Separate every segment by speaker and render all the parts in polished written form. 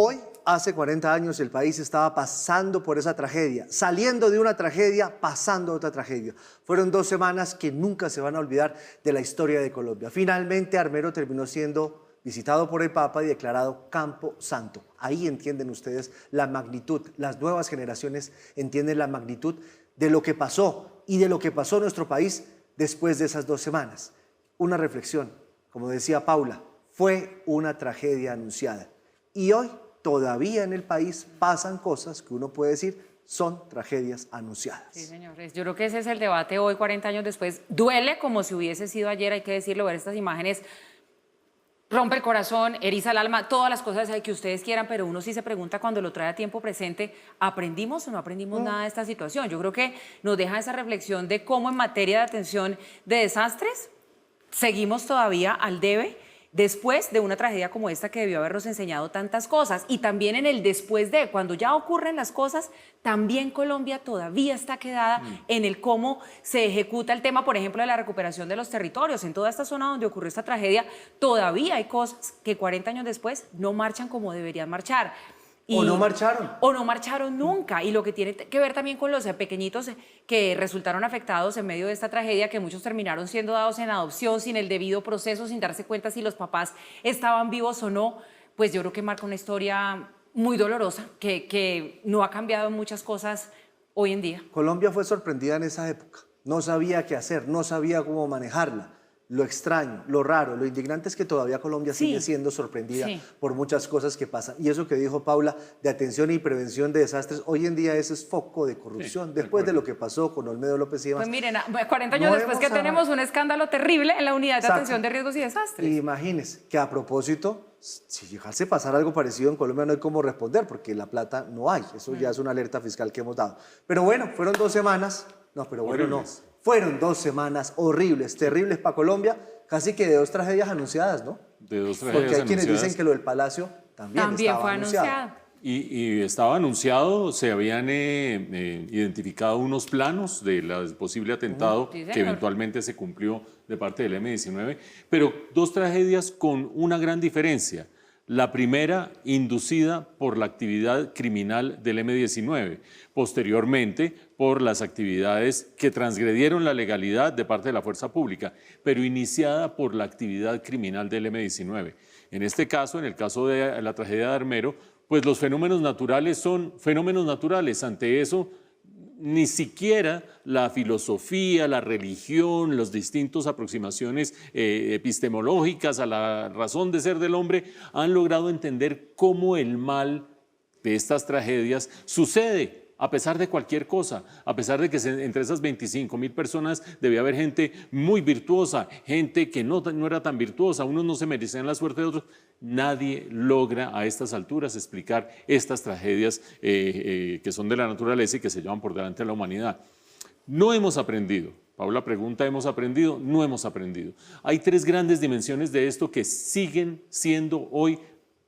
Speaker 1: Hoy, hace 40 años, el país estaba pasando por esa tragedia, saliendo de una tragedia, pasando a otra tragedia. Fueron 2 semanas que nunca se van a olvidar de la historia de Colombia. Finalmente, Armero terminó siendo visitado por el Papa y declarado Campo Santo. Ahí entienden ustedes la magnitud, las nuevas generaciones entienden la magnitud de lo que pasó y de lo que pasó en nuestro país después de esas 2 semanas. Una reflexión, como decía Paula, fue una tragedia anunciada. Y hoy todavía en el país pasan cosas que uno puede decir son tragedias anunciadas.
Speaker 2: Sí, señores. Yo creo que ese es el debate hoy, 40 años después. Duele como si hubiese sido ayer, hay que decirlo, ver estas imágenes. Rompe el corazón, eriza el alma, todas las cosas que ustedes quieran, pero uno sí se pregunta cuando lo trae a tiempo presente, ¿aprendimos o no aprendimos nada de esta situación? Yo creo que nos deja esa reflexión de cómo en materia de atención de desastres seguimos todavía al debe después de una tragedia como esta que debió habernos enseñado tantas cosas, y también en el después de, cuando ya ocurren las cosas, también Colombia todavía está quedada en el cómo se ejecuta el tema, por ejemplo, de la recuperación de los territorios. En toda esta zona donde ocurrió esta tragedia, todavía hay cosas que 40 años después no marchan como deberían marchar.
Speaker 1: O no marcharon.
Speaker 2: O no marcharon nunca. Y lo que tiene que ver también con los pequeñitos que resultaron afectados en medio de esta tragedia, que muchos terminaron siendo dados en adopción sin el debido proceso, sin darse cuenta si los papás estaban vivos o no, pues yo creo que marca una historia muy dolorosa, que no ha cambiado muchas cosas hoy en día.
Speaker 1: Colombia fue sorprendida en esa época. No sabía qué hacer, no sabía cómo manejarla. Lo extraño, lo raro, lo indignante es que todavía Colombia sigue siendo sorprendida por muchas cosas que pasan. Y eso que dijo Paula de atención y prevención de desastres, hoy en día ese es foco de corrupción. Después de lo que pasó con Olmedo López y demás.
Speaker 2: Pues miren, 40 años después que tenemos un escándalo terrible en la unidad de atención de riesgos y desastres.
Speaker 1: Y imagínense que a propósito, si llegase a pasar algo parecido en Colombia no hay cómo responder porque la plata no hay. Eso ya es una alerta fiscal que hemos dado. Pero bueno, fueron 2 semanas. No, pero bueno, no. Fueron 2 semanas horribles, terribles para Colombia, casi que de 2 tragedias anunciadas, ¿no?
Speaker 3: De 2 tragedias
Speaker 1: Porque hay quienes
Speaker 3: anunciadas.
Speaker 1: Dicen que lo del Palacio también estaba
Speaker 2: fue
Speaker 1: anunciado.
Speaker 3: Y estaba anunciado, se habían identificado unos planos del posible atentado que eventualmente se cumplió de parte del M-19, pero 2 tragedias con una gran diferencia. La primera, inducida por la actividad criminal del M-19, posteriormente por las actividades que transgredieron la legalidad de parte de la fuerza pública, pero iniciada por la actividad criminal del M-19. En este caso, en el caso de la tragedia de Armero, pues los fenómenos naturales son fenómenos naturales. Ante eso, ni siquiera la filosofía, la religión, las distintas aproximaciones epistemológicas a la razón de ser del hombre han logrado entender cómo el mal de estas tragedias sucede a pesar de cualquier cosa, a pesar de que entre esas 25.000 personas debía haber gente muy virtuosa, gente que no era tan virtuosa, unos no se merecían la suerte de otros. Nadie logra a estas alturas explicar estas tragedias que son de la naturaleza y que se llevan por delante de la humanidad. No hemos aprendido. Paula pregunta, ¿hemos aprendido? No hemos aprendido. Hay 3 grandes dimensiones de esto que siguen siendo hoy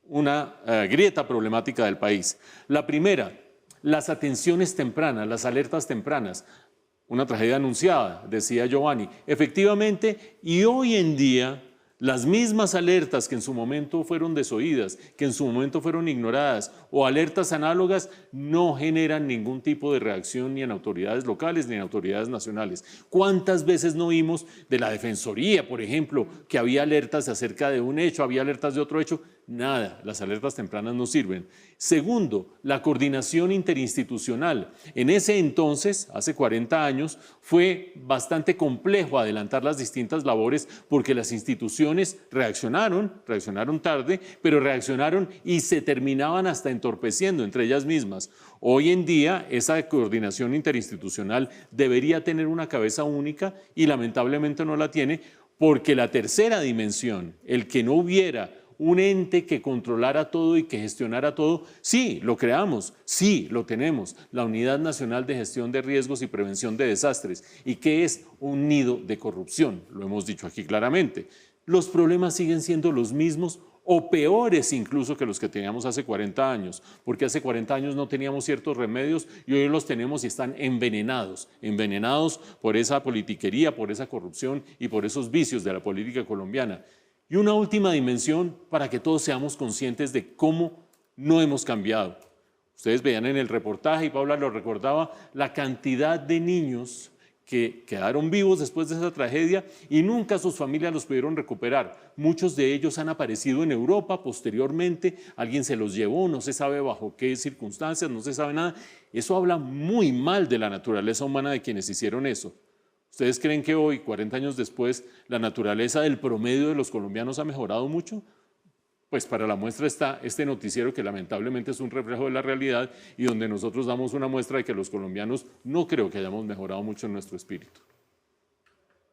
Speaker 3: una grieta problemática del país. La primera, las atenciones tempranas, las alertas tempranas. Una tragedia anunciada, decía Giovanni. Efectivamente, y hoy en día, las mismas alertas que en su momento fueron desoídas, que en su momento fueron ignoradas, o alertas análogas, no generan ningún tipo de reacción ni en autoridades locales ni en autoridades nacionales. ¿Cuántas veces no oímos de la Defensoría, por ejemplo, que había alertas acerca de un hecho, había alertas de otro hecho? Nada, las alertas tempranas no sirven. Segundo, la coordinación interinstitucional. En ese entonces, hace 40 años, fue bastante complejo adelantar las distintas labores porque las instituciones reaccionaron tarde, pero reaccionaron y se terminaban hasta entorpeciendo entre ellas mismas. Hoy en día, esa coordinación interinstitucional debería tener una cabeza única y lamentablemente no la tiene porque la tercera dimensión, el que no hubiera un ente que controlara todo y que gestionara todo, sí, lo creamos, sí, lo tenemos, la Unidad Nacional de Gestión de Riesgos y Prevención de Desastres, y que es un nido de corrupción, lo hemos dicho aquí claramente. Los problemas siguen siendo los mismos o peores incluso que los que teníamos hace 40 años, porque hace 40 años no teníamos ciertos remedios y hoy los tenemos y están envenenados por esa politiquería, por esa corrupción y por esos vicios de la política colombiana. Y una última dimensión para que todos seamos conscientes de cómo no hemos cambiado. Ustedes veían en el reportaje, y Paula lo recordaba, la cantidad de niños que quedaron vivos después de esa tragedia y nunca sus familias los pudieron recuperar. Muchos de ellos han aparecido en Europa posteriormente, alguien se los llevó, no se sabe bajo qué circunstancias, no se sabe nada. Eso habla muy mal de la naturaleza humana de quienes hicieron eso. ¿Ustedes creen que hoy, 40 años después, la naturaleza del promedio de los colombianos ha mejorado mucho? Pues para la muestra está este noticiero que lamentablemente es un reflejo de la realidad y donde nosotros damos una muestra de que los colombianos no creo que hayamos mejorado mucho en nuestro espíritu.